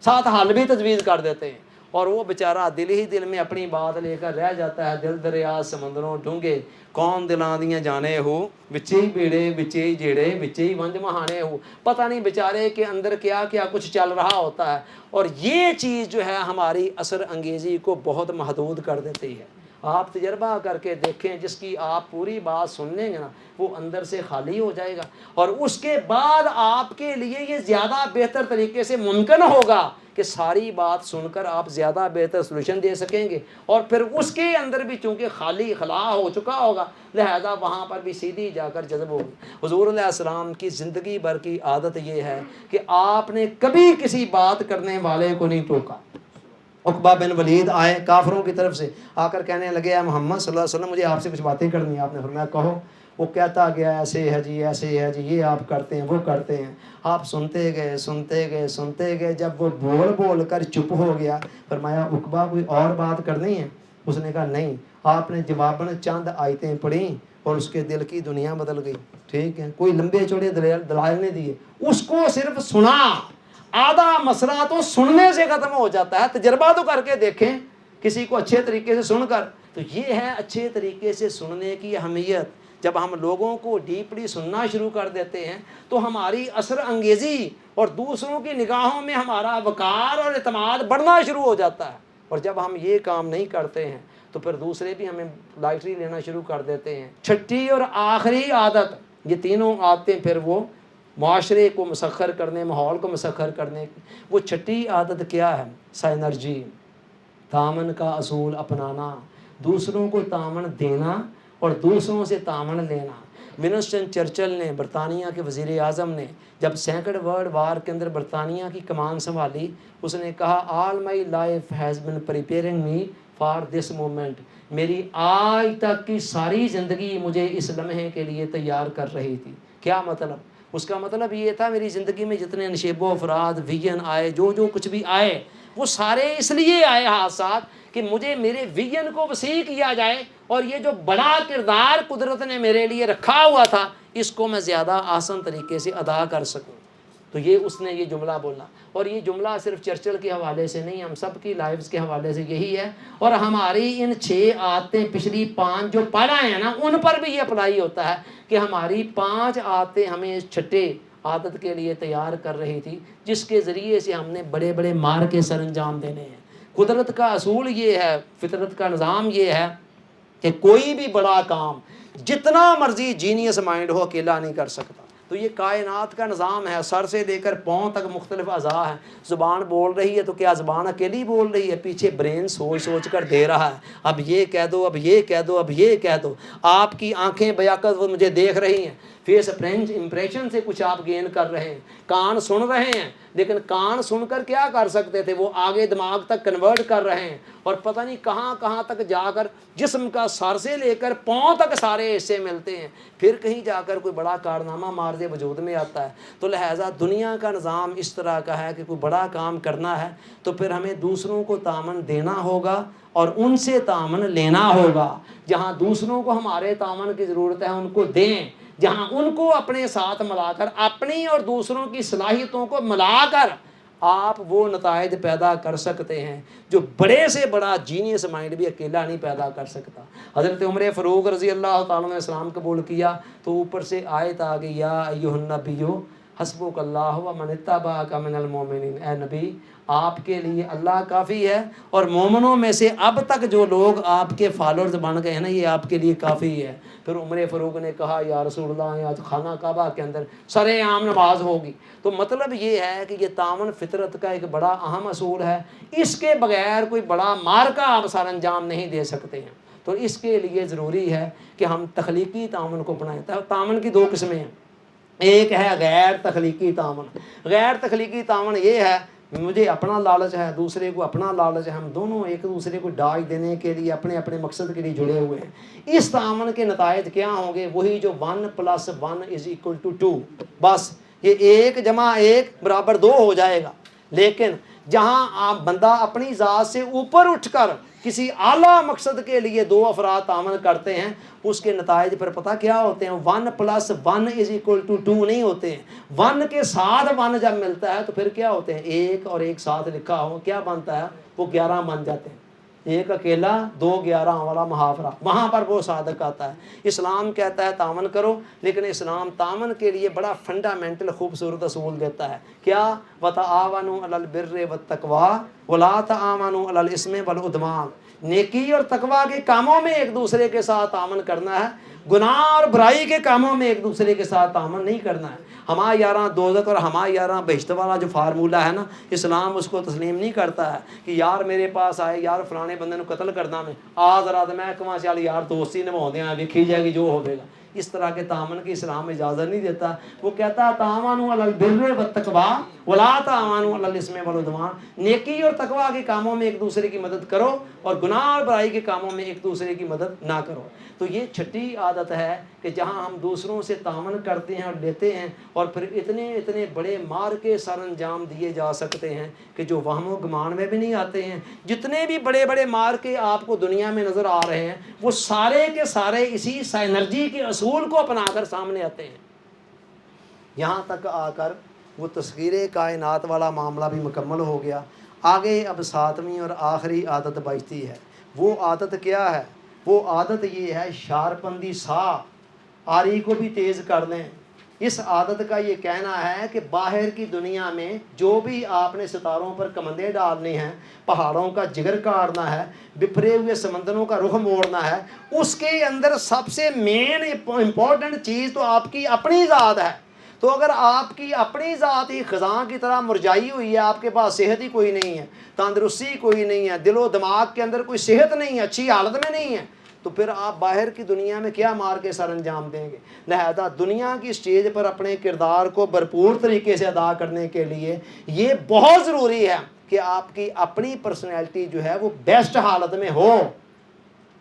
ساتھ حل بھی تجویز کر دیتے ہیں, اور وہ بیچارہ دل ہی دل میں اپنی بات لے کر رہ جاتا ہے. دل دریا سمندروں ڈونگے کون دلاں دیاں جانے ہو, وچے ہی بیڑے وچے ہی جیڑے وچے ہی ونج مہانے ہو. پتہ نہیں بیچارے کے اندر کیا کیا کچھ چل رہا ہوتا ہے, اور یہ چیز جو ہے ہماری اثر انگیزی کو بہت محدود کر دیتی ہے. آپ تجربہ کر کے دیکھیں، جس کی آپ پوری بات سن لیں گے نا وہ اندر سے خالی ہو جائے گا، اور اس کے بعد آپ کے لیے یہ زیادہ بہتر طریقے سے ممکن ہوگا کہ ساری بات سن کر آپ زیادہ بہتر سلوشن دے سکیں گے، اور پھر اس کے اندر بھی چونکہ خالی خلا ہو چکا ہوگا لہذا وہاں پر بھی سیدھی جا کر جذب ہوگی۔ حضور علیہ السلام کی زندگی بھر کی عادت یہ ہے کہ آپ نے کبھی کسی بات کرنے والے کو نہیں ٹوکا۔ عقبہ بن ولید آئے کافروں کی طرف سے، آ کر کہنے لگے اے محمد صلی اللہ علیہ وسلم مجھے آپ سے کچھ باتیں کرنی ہیں۔ آپ نے فرمایا کہو۔ وہ کہتا گیا ایسے ہے جی، ایسے ہے جی، یہ آپ کرتے ہیں، وہ کرتے ہیں۔ آپ سنتے گئے سنتے گئے سنتے گئے، جب وہ بول بول کر چپ ہو گیا فرمایا عقبہ کوئی اور بات کرنی ہے؟ اس نے کہا نہیں۔ آپ نے جواباً چند آیتیں پڑھیں اور اس کے دل کی دنیا بدل گئی۔ ٹھیک ہے، کوئی لمبے چوڑے دلائل نہیں دیے، اس کو صرف سنا۔ آدھا مسئلہ تو سننے سے ختم ہو جاتا ہے، تجربہ تو کر کے دیکھیں کسی کو اچھے طریقے سے سن کر۔ تو یہ ہے اچھے طریقے سے سننے کی اہمیت۔ جب ہم لوگوں کو ڈیپلی سننا شروع کر دیتے ہیں تو ہماری اثر انگیزی اور دوسروں کی نگاہوں میں ہمارا وقار اور اعتماد بڑھنا شروع ہو جاتا ہے، اور جب ہم یہ کام نہیں کرتے ہیں تو پھر دوسرے بھی ہمیں لائٹلی لینا شروع کر دیتے ہیں۔ چھٹی اور آخری عادت، یہ تینوں عادتیں پھر وہ معاشرے کو مسخر کرنے، ماحول کو مسخر کرنے، وہ چھٹی عادت کیا ہے؟ سائنرجی، تعاون کا اصول اپنانا، دوسروں کو تعاون دینا اور دوسروں سے تعاون لینا۔ ونسٹن چرچل نے، برطانیہ کے وزیر اعظم نے، جب سیکنڈ ورلڈ وار کے اندر برطانیہ کی کمان سنبھالی اس نے کہا all my life has been preparing me for this moment, میری آج تک کی ساری زندگی مجھے اس لمحے کے لیے تیار کر رہی تھی۔ کیا مطلب؟ اس کا مطلب یہ تھا میری زندگی میں جتنے نشیب و افراد ویژن آئے، جو کچھ بھی آئے وہ سارے اس لیے آئے حادثات کہ مجھے میرے ویژن کو وسیع کیا جائے، اور یہ جو بڑا کردار قدرت نے میرے لیے رکھا ہوا تھا اس کو میں زیادہ آسان طریقے سے ادا کر سکوں۔ تو یہ اس نے یہ جملہ بولا، اور یہ جملہ صرف چرچل کے حوالے سے نہیں، ہم سب کی لائفز کے حوالے سے یہی ہے، اور ہماری ان 6 عادتیں پچھلی 5 جو پڑھا ہیں نا ان پر بھی یہ اپلائی ہوتا ہے کہ ہماری 5 عادتیں ہمیں اس چھٹے عادت کے لیے تیار کر رہی تھی جس کے ذریعے سے ہم نے بڑے بڑے مار کے سر انجام دینے ہیں۔ قدرت کا اصول یہ ہے، فطرت کا نظام یہ ہے کہ کوئی بھی بڑا کام جتنا مرضی جینیس مائنڈ ہو اکیلا نہیں کر سکتا۔ تو یہ کائنات کا نظام ہے، سر سے لے کر پاؤں تک مختلف اعضاء ہیں۔ زبان بول رہی ہے تو کیا زبان اکیلی بول رہی ہے؟ پیچھے برین سوچ سوچ کر دے رہا ہے، اب یہ کہہ دو، اب یہ کہہ دو، اب یہ کہہ دو۔ آپ کی آنکھیں بیاقت وہ مجھے دیکھ رہی ہیں، فیس امپریشن سے کچھ آپ گین کر رہے ہیں، کان سن رہے ہیں، لیکن کان سن کر کیا کر سکتے تھے؟ وہ آگے دماغ تک کنورٹ کر رہے ہیں، اور پتہ نہیں کہاں کہاں تک جا کر جسم کا سر سے لے کر پاؤں تک سارے حصے ملتے ہیں، پھر کہیں جا کر کوئی بڑا کارنامہ مارد وجود میں آتا ہے۔ تو لہٰذا دنیا کا نظام اس طرح کا ہے کہ کوئی بڑا کام کرنا ہے تو پھر ہمیں دوسروں کو تعاون دینا ہوگا اور ان سے تعاون لینا ہوگا۔ جہاں دوسروں کو ہمارے تعاون کی ضرورت ہے ان کو دیں، جہاں ان کو اپنے ساتھ ملا کر اپنی اور دوسروں کی صلاحیتوں کو ملا کر آپ وہ نتائج پیدا کر سکتے ہیں جو بڑے سے بڑا جینیس مائنڈ بھی اکیلا نہیں پیدا کر سکتا۔ حضرت عمر فاروق رضی اللہ تعالیٰ نے اسلام قبول کیا تو اوپر سے آیت آ گئی یا ایھا النبی حسبک اللہ ومن اتبعک من المؤمنین، اے نبی آپ کے لیے اللہ کافی ہے اور مومنوں میں سے اب تک جو لوگ آپ کے فالورز بن گئے ہیں نا یہ آپ کے لیے کافی ہے۔ پھر عمر فاروق نے کہا یا رسول اللہ آج خانہ کعبہ کے اندر سر عام نماز ہوگی۔ تو مطلب یہ ہے کہ یہ تعاون فطرت کا ایک بڑا اہم اصول ہے، اس کے بغیر کوئی بڑا مارکہ آپ سر انجام نہیں دے سکتے ہیں۔ تو اس کے لیے ضروری ہے کہ ہم تخلیقی تعاون کو اپنائیں۔ تعاون کی 2 قسمیں ہیں، ایک ہے غیر تخلیقی تعاون۔ غیر تخلیقی تعاون یہ ہے مجھے اپنا لالچ ہے، دوسرے کو اپنا لالچ ہے، ہم دونوں ایک دوسرے کو ڈاج دینے کے لیے اپنے اپنے مقصد کے لیے جڑے ہوئے ہیں۔ اس تعاون کے نتائج کیا ہوں گے؟ وہی جو 1 + 1 = 2، بس یہ 1 + 1 = 2 ہو جائے گا۔ لیکن جہاں آپ بندہ اپنی ذات سے اوپر اٹھ کر کسی اعلیٰ مقصد کے لیے 2 افراد تعاون کرتے ہیں اس کے نتائج پر پتہ کیا ہوتے ہیں؟ 1 + 1 = 2 نہیں ہوتے ہیں، 1 کے ساتھ 1 جب ملتا ہے تو پھر کیا ہوتے ہیں؟ 1 اور 1 ساتھ لکھا ہو کیا بنتا ہے؟ وہ 11 بن جاتے ہیں۔ ایک اکیلا 2-11 والا محاورہ، وہاں پر وہ صادق آتا ہے۔ اسلام کہتا ہے تعاون کرو، لیکن اسلام تعاون کے لیے بڑا فنڈامنٹل خوبصورت اصول دیتا ہے، کیا؟ وَتَعَاوَنُوا عَلَى الْبِرِّ وَالتَّقْوَىٰ وَلَا تَعَاوَنُوا عَلَى الْإِثْمِ وَالْعُدْوَانِ۔ نیکی اور تقویٰ کے کاموں میں ایک دوسرے کے ساتھ تعاون کرنا ہے، گناہ اور برائی کے کاموں میں ایک دوسرے کے ساتھ تعاون نہیں کرنا ہے۔ ہما یاراں دوزخ اور ہما یاراں بہشت والا جو فارمولہ ہے نا، اسلام اس کو تسلیم نہیں کرتا ہے کہ یار میرے پاس آئے، یار فلانے بندے نو قتل کرنا میں رات میں کہاں چل یار دوستی نبھاؤندے ہیں، ویکھی جائے گی جو ہوے گا۔ اس طرح کے تعاون کی اسلام اجازت نہیں دیتا۔ وہ کہتا ہے تعاونوا علی البر والتقویٰ ولا تعاونوا علی الاثم والعدوان، نیکی اور تقویٰ کے کاموں میں ایک دوسرے کی مدد کرو اور گناہ اور برائی کے کاموں میں ایک دوسرے کی مدد نہ کرو۔ تو یہ چھٹی عادت ہے کہ جہاں ہم دوسروں سے تعاون کرتے ہیں اور لیتے ہیں، اور پھر اتنے بڑے مار کے سر انجام دیے جا سکتے ہیں کہ جو وہم و گمان میں بھی نہیں آتے ہیں۔ جتنے بھی بڑے مار کے آپ کو دنیا میں نظر آ رہے ہیں، وہ سارے کے سارے اسی سائنرجی کے اصول کو اپنا کر سامنے آتے ہیں۔ یہاں تک آ کر وہ تسخیر کائنات والا معاملہ بھی مکمل ہو گیا۔ آگے اب 7ویں اور آخری عادت بچتی ہے۔ وہ عادت کیا ہے؟ وہ عادت یہ ہے شارپندی سا، آری کو بھی تیز کر دیں۔ اس عادت کا یہ کہنا ہے کہ باہر کی دنیا میں جو بھی آپ نے ستاروں پر کمندیں ڈالنے ہیں، پہاڑوں کا جگر کاٹنا ہے، بپھرے ہوئے سمندروں کا رخ موڑنا ہے، اس کے اندر سب سے مین امپورٹنٹ چیز تو آپ کی اپنی ذات ہے۔ تو اگر آپ کی اپنی ذات ہی خزاں کی طرح مرجائی ہوئی ہے، آپ کے پاس صحت ہی کوئی نہیں ہے، تندرستی کوئی نہیں ہے، دل و دماغ کے اندر کوئی صحت نہیں ہے، اچھی حالت میں نہیں ہے، تو پھر آپ باہر کی دنیا میں کیا مار کے سر انجام دیں گے؟ لہذا دنیا کی سٹیج پر اپنے کردار کو بھرپور طریقے سے ادا کرنے کے لیے یہ بہت ضروری ہے کہ آپ کی اپنی پرسنالٹی جو ہے وہ بیسٹ حالت میں ہو،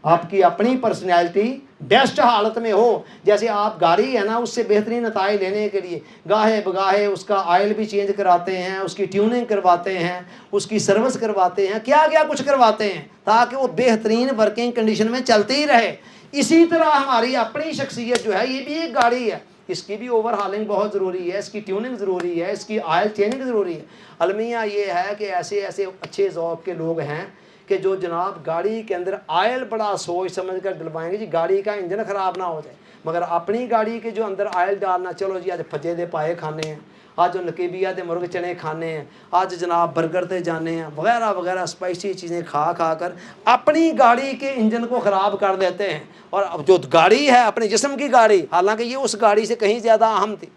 آپ کی اپنی پرسنالٹی بیسٹ حالت میں ہو۔ جیسے آپ گاڑی ہے نا، اس سے بہترین نتائج لینے کے لیے گاہے بگاہے اس کا آئل بھی چینج کراتے ہیں، اس کی ٹیوننگ کرواتے ہیں، اس کی سروس کرواتے ہیں، کیا کچھ کرواتے ہیں تاکہ وہ بہترین ورکنگ کنڈیشن میں چلتی ہی رہے۔ اسی طرح ہماری اپنی شخصیت جو ہے یہ بھی ایک گاڑی ہے، اس کی بھی اوور ہالنگ بہت ضروری ہے، اس کی ٹیوننگ ضروری ہے، اس کی آئل چینجنگ ضروری ہے۔ المیہ یہ ہے کہ ایسے اچھے ذوق کے لوگ ہیں کہ جو جناب گاڑی کے اندر آئل بڑا سوچ سمجھ کر ڈلوائیں گے جی گاڑی کا انجن خراب نہ ہو جائے، مگر اپنی گاڑی کے جو اندر آئل ڈالنا، چلو جی آج پھجے دے پائے کھانے ہیں، آج جو نکیبیا دے مرغ چنے کھانے ہیں، آج جناب برگر تے جانے ہیں، وغیرہ وغیرہ اسپائسی چیزیں کھا کر اپنی گاڑی کے انجن کو خراب کر دیتے ہیں۔ اور جو گاڑی ہے اپنے جسم کی گاڑی، حالانکہ یہ اس گاڑی سے کہیں زیادہ اہم تھی۔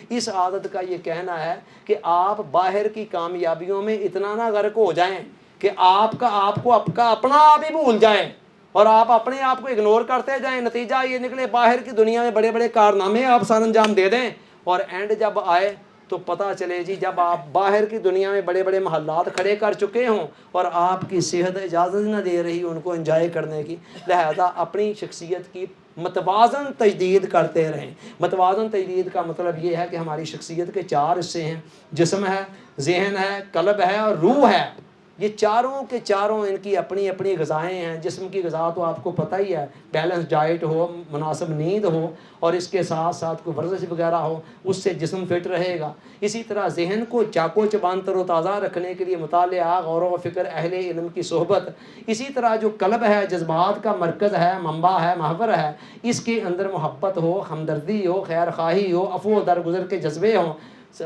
اس عادت کا یہ کہنا ہے کہ آپ باہر کی کامیابیوں میں اتنا نہ غرق ہو جائیں کہ آپ کا اپنا آپ ہی بھول جائیں اور آپ اپنے آپ کو اگنور کرتے جائیں، نتیجہ یہ نکلے باہر کی دنیا میں بڑے کارنامے آپ سر انجام دے دیں، اور اینڈ جب آئے تو پتہ چلے جی جب آپ باہر کی دنیا میں بڑے محلات کھڑے کر چکے ہوں اور آپ کی صحت اجازت نہ دے رہی ان کو انجوائے کرنے کی۔ لہذا اپنی شخصیت کی متوازن تجدید کرتے رہیں۔ متوازن تجدید کا مطلب یہ ہے کہ ہماری شخصیت کے 4 حصے ہیں، جسم ہے، ذہن ہے، قلب ہے اور روح ہے۔ یہ چاروں کے چاروں ان کی اپنی غذائیں ہیں۔ جسم کی غذا تو آپ کو پتہ ہی ہے، بیلنس ڈائٹ ہو، مناسب نیند ہو، اور اس کے ساتھ کوئی ورزش وغیرہ ہو، اس سے جسم فٹ رہے گا۔ اسی طرح ذہن کو چاق و چبان تر و تازہ رکھنے کے لیے مطالعہ، غور و فکر، اہل علم کی صحبت۔ اسی طرح جو قلب ہے، جذبات کا مرکز ہے، منبع ہے، محور ہے، اس کے اندر محبت ہو، ہمدردی ہو، خیر خواہی ہو، عفو و درگزر کے جذبے ہوں،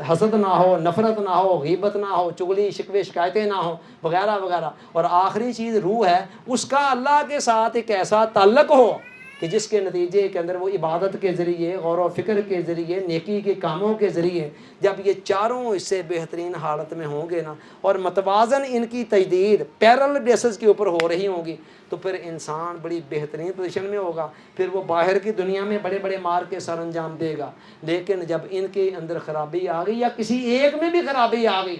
حسد نہ ہو، نفرت نہ ہو، غیبت نہ ہو، چغلی شکوے شکایتیں نہ ہو، وغیرہ وغیرہ۔ اور آخری چیز روح ہے، اس کا اللہ کے ساتھ ایک ایسا تعلق ہو کہ جس کے نتیجے کے اندر وہ عبادت کے ذریعے، غور و فکر کے ذریعے، نیکی کے کاموں کے ذریعے جب یہ چاروں اس سے بہترین حالت میں ہوں گے نا، اور متوازن ان کی تجدید پیرل بیسس کے اوپر ہو رہی ہوں گی، تو پھر انسان بڑی بہترین پوزیشن میں ہوگا۔ پھر وہ باہر کی دنیا میں بڑے مار کے سر انجام دے گا، لیکن جب ان کے اندر خرابی آ گئی یا کسی ایک میں بھی خرابی آ گئی،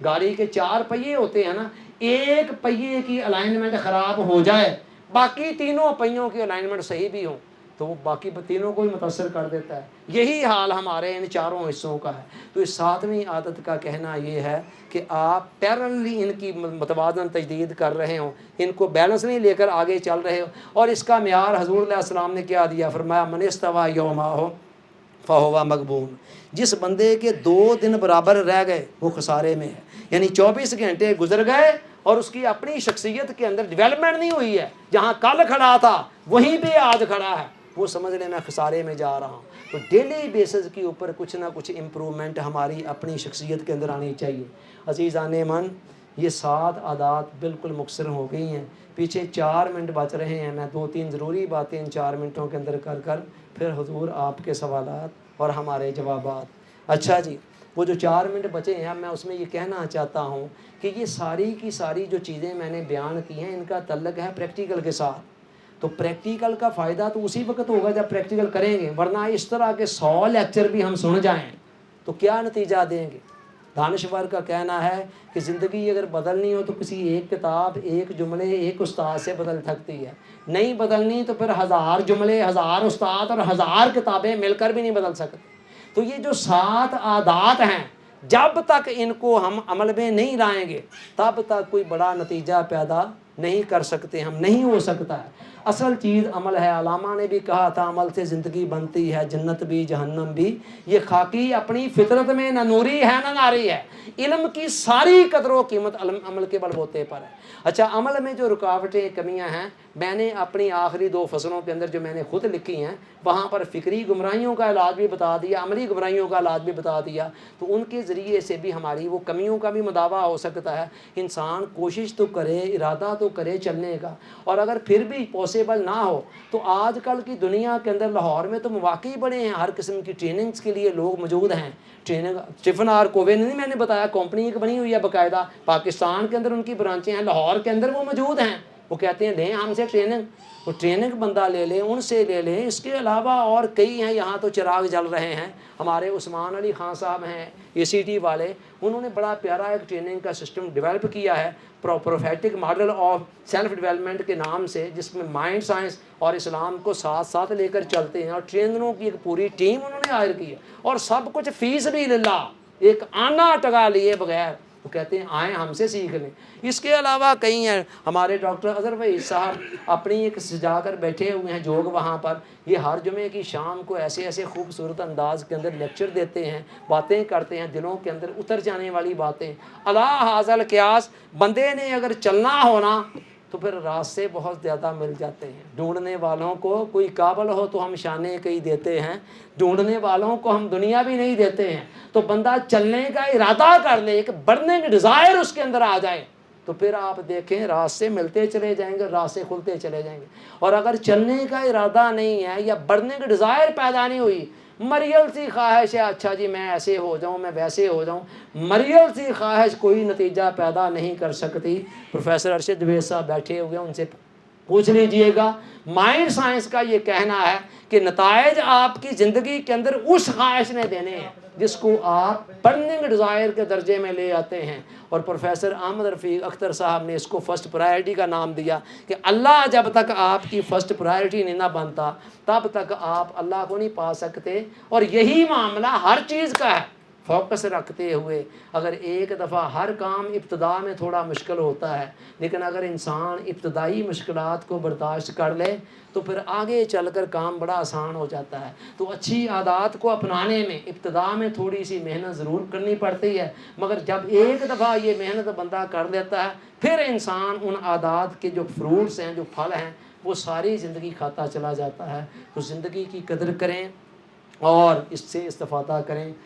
گاڑی کے 4 پہیے ہوتے ہیں نا، ایک پہیے کی الائنمنٹ خراب ہو جائے، باقی تینوں پہیوں کی الائنمنٹ صحیح بھی ہو، تو وہ باقی تینوں کو ہی متاثر کر دیتا ہے۔ یہی حال ہمارے ان چاروں حصوں کا ہے۔ تو اس 7ویں عادت کا کہنا یہ ہے کہ آپ پیرللی ان کی متوازن تجدید کر رہے ہوں، ان کو بیلنس نہیں لے کر آگے چل رہے ہو۔ اور اس کا معیار حضور علیہ السلام نے کیا دیا؟ فرمایا من استوى یومہ فہو مغبون۔ جس بندے کے 2 دن برابر رہ گئے وہ خسارے میں ہے، یعنی 24 گھنٹے گزر گئے اور اس کی اپنی شخصیت کے اندر ڈیولپمنٹ نہیں ہوئی ہے، جہاں کل کھڑا تھا وہیں پہ آج کھڑا ہے، وہ سمجھنے میں خسارے میں جا رہا ہوں۔ تو ڈیلی بیسز کے اوپر کچھ نہ کچھ امپرومنٹ ہماری اپنی شخصیت کے اندر آنی چاہیے۔ عزیزان من، یہ 7 عادات بالکل مختصر ہو گئی ہیں، پیچھے 4 منٹ بچ رہے ہیں، میں 2-3 ضروری باتیں ان 4 منٹوں کے اندر کر پھر حضور آپ کے سوالات اور ہمارے جوابات۔ اچھا جی، وہ جو 4 منٹ بچے ہیں میں اس میں یہ کہنا چاہتا ہوں کہ یہ ساری کی ساری جو چیزیں میں نے بیان کی ہیں ان کا تعلق ہے پریکٹیکل کے ساتھ۔ تو پریکٹیکل کا فائدہ تو اسی وقت ہوگا جب پریکٹیکل کریں گے، ورنہ اس طرح کے 100 لیکچر بھی ہم سن جائیں تو کیا نتیجہ دیں گے؟ دانشور کا کہنا ہے کہ زندگی اگر بدلنی ہو تو کسی ایک کتاب، ایک جملے، ایک استاد سے بدل سکتی ہے، نہیں بدلنی تو پھر 1000 جملے، 1000 استاد اور 1000 کتابیں مل کر بھی نہیں بدل سکتے۔ تو یہ جو 7 عادات ہیں، جب تک ان کو ہم عمل میں نہیں لائیں گے تب تک کوئی بڑا نتیجہ پیدا نہیں کر سکتے، ہم نہیں ہو سکتا ہے۔ اصل چیز عمل ہے، علامہ نے بھی کہا تھا عمل سے زندگی بنتی ہے، جنت بھی جہنم بھی، یہ خاکی اپنی فطرت میں نہ نوری ہے نہ ناری ہے۔ علم کی ساری قدر و قیمت عمل کے بل بوتے پر ہے۔ اچھا، عمل میں جو رکاوٹیں کمیاں ہیں، میں نے اپنی آخری 2 فصلوں کے اندر جو میں نے خود لکھی ہیں وہاں پر فکری گمراہیوں کا علاج بھی بتا دیا، عملی گمراہیوں کا علاج بھی بتا دیا، تو ان کے ذریعے سے بھی ہماری وہ کمیوں کا بھی مداوع ہو سکتا ہے۔ انسان کوشش تو کرے، ارادہ تو کرے چلنے کا، اور اگر پھر بھی پاسبل نہ ہو تو آج کل کی دنیا کے اندر لاہور میں تو مواقع بڑے ہیں، ہر قسم کی ٹریننگز کے لیے لوگ موجود ہیں۔ ٹریننگ اسٹیفن آر کووے نے، میں نے بتایا، کمپنی ایک بنی ہوئی ہے باقاعدہ، پاکستان کے اندر ان کی برانچیں ہیں، لاہور کے اندر وہ موجود ہیں۔ وہ کہتے ہیں لیں ہم سے ٹریننگ، وہ ٹریننگ بندہ لے لیں، ان سے لے لیں۔ اس کے علاوہ اور کئی ہیں، یہاں تو چراغ جل رہے ہیں، ہمارے عثمان علی خان صاحب ہیں ACT والے، انہوں نے بڑا پیارا ایک ٹریننگ کا سسٹم ڈیولپ کیا ہے، prophetic model of self development کے نام سے، جس میں مائنڈ سائنس اور اسلام کو ساتھ ساتھ لے کر چلتے ہیں، اور ٹرینروں کی ایک پوری ٹیم انہوں نے ہائر کی ہے، اور سب کچھ فی سبیل اللہ، ایک آنا ٹکا لیے بغیر۔ وہ کہتے ہیں آئیں ہم سے سیکھ لیں۔ اس کے علاوہ کئی ہیں، ہمارے ڈاکٹر اظہر فیض صاحب اپنی ایک سجا کر بیٹھے ہوئے ہیں جوگ، وہاں پر یہ ہر جمعے کی شام کو ایسے ایسے خوبصورت انداز کے اندر لیکچر دیتے ہیں، باتیں کرتے ہیں، دلوں کے اندر اتر جانے والی باتیں۔ اللہ حاصل قیاس، بندے نے اگر چلنا ہونا تو پھر راستے بہت زیادہ مل جاتے ہیں۔ ڈھونڈنے والوں کو کوئی قابل ہو تو ہم شانے کئی دیتے ہیں، ڈھونڈنے والوں کو ہم دنیا بھی نہیں دیتے ہیں۔ تو بندہ چلنے کا ارادہ کر لے، ایک برننگ ڈیزائر اس کے اندر آ جائے تو پھر آپ دیکھیں راستے ملتے چلے جائیں گے، راستے کھلتے چلے جائیں گے۔ اور اگر چلنے کا ارادہ نہیں ہے یا برننگ ڈیزائر پیدا نہیں ہوئی، مریل سی خواہش ہے، اچھا جی میں ایسے ہو جاؤں، میں ویسے ہو جاؤں، مریل سی خواہش کوئی نتیجہ پیدا نہیں کر سکتی۔ پروفیسر ارشد ویز صاحب بیٹھے ہوئے ہیں، ان سے پوچھ لیجئے گا۔ مائنڈ سائنس کا یہ کہنا ہے کہ نتائج آپ کی زندگی کے اندر اس خواہش نے دینے ہیں جس کو آپ برننگ ڈیزائر کے درجے میں لے آتے ہیں۔ اور پروفیسر احمد رفیق اختر صاحب نے اس کو فرسٹ پرائرٹی کا نام دیا کہ اللہ جب تک آپ کی فرسٹ پرائرٹی نہیں نہ بنتا تب تک آپ اللہ کو نہیں پا سکتے۔ اور یہی معاملہ ہر چیز کا ہے، فوکس رکھتے ہوئے اگر ایک دفعہ ہر کام ابتدا میں تھوڑا مشکل ہوتا ہے، لیکن اگر انسان ابتدائی مشکلات کو برداشت کر لے تو پھر آگے چل کر کام بڑا آسان ہو جاتا ہے۔ تو اچھی عادات کو اپنانے میں ابتدا میں تھوڑی سی محنت ضرور کرنی پڑتی ہے، مگر جب ایک دفعہ یہ محنت بندہ کر لیتا ہے پھر انسان ان عادات کے جو فروٹس ہیں، جو پھل ہیں، وہ ساری زندگی کھاتا چلا جاتا ہے۔ تو زندگی کی قدر کریں اور اس سے استفادہ کریں۔